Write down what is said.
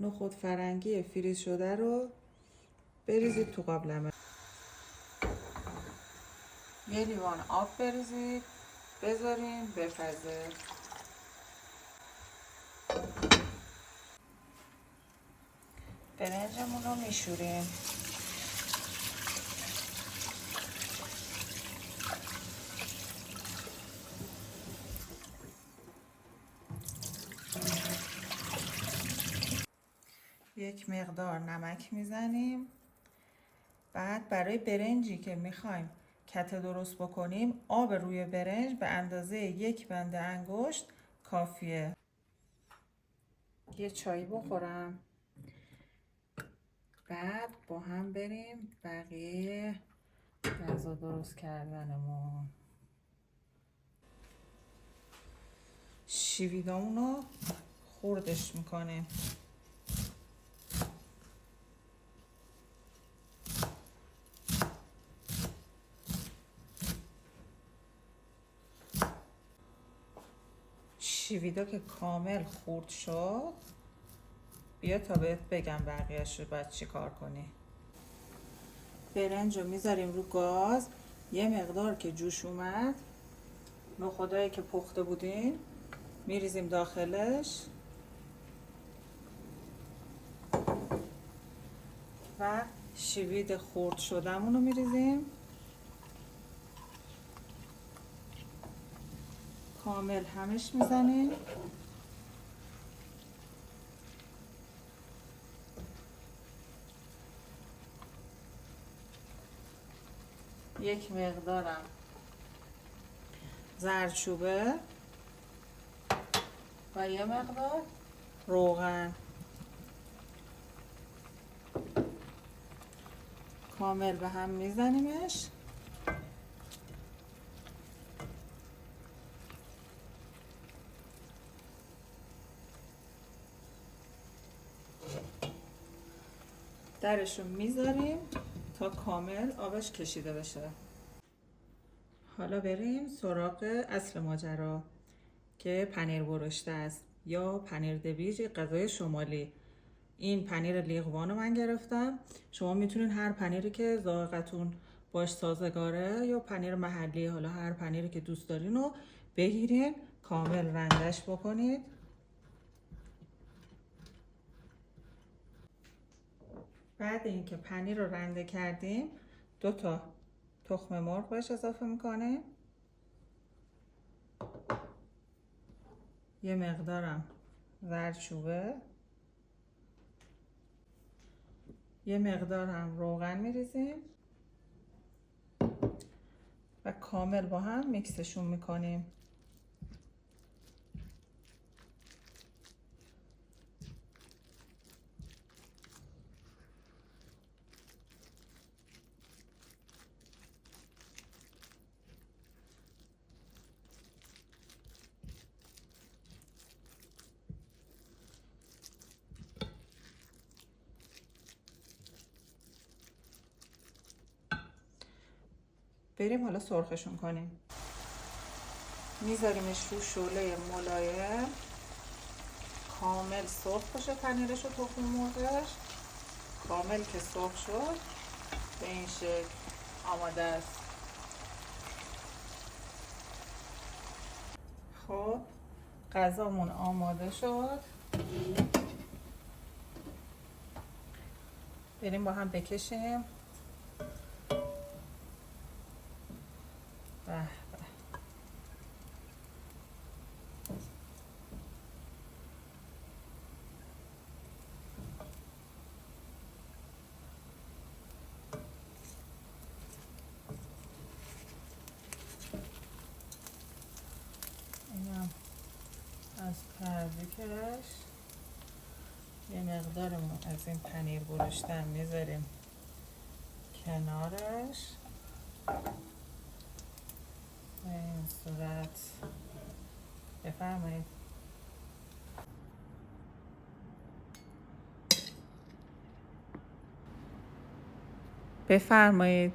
نخود فرنگی فریز شده رو بریزید تو قابلمه. یه لیوان آب بریزید، بذارین بپزه. برنجمون رو میشوریم. یک مقدار نمک میزنیم. بعد برای برنجی که میخوایم کته درست بکنیم، آب روی برنج به اندازه 1 بند انگشت کافیه. یه چایی بخورم، بعد با هم بریم بقیه غذا درست کردنمون. شیویدامون رو خوردش میکنیم. شیویدا که کامل خورد شد، بیا تا بهت بگم بقیهش رو باید چی کار کنی. برنج رو میذاریم رو گاز. یه مقدار که جوش اومد، نخودایی که پخته بودیم میریزیم داخلش و شیوید خرد شدمون رو میریزیم. کامل همش میزنیم. یک مقدارم زردچوبه و یه مقدار روغن. کامل به هم میزنیمش. درشو میذاریم تا کامل آبش کشیده بشه. حالا بریم سراغ اصل ماجرا که پنیر برشته است یا پنیر دویج، غذای شمالی. این پنیر لیغوان رو من گرفتم. شما میتونین هر پنیری که ذائقتون باش سازگاره یا پنیر محلی، حالا هر پنیری که دوست دارین رو بگیرین، کامل رندش بکنید. بعد اینکه پنیر رو رنده کردیم، 2 تا تخم مرغ بهش اضافه میکنیم. یه مقدارم زردچوبه، یه مقدارم روغن میریزیم و کامل با هم میکسشون میکنیم. بریم حالا سرخشون کنیم. میذاریمش رو شعله ملایم، کامل سرخ باشه پنیرش و تخم مرغش. کامل که سرخ شد، به این شکل آماده است. خب غذامون آماده شد. بریم با هم بکشیم. به به. اینم از پردیکش. یه مقدارمون از این پنیر برشتن میذاریم کنارش. به این صورت. بفرمایید. بفرمایید.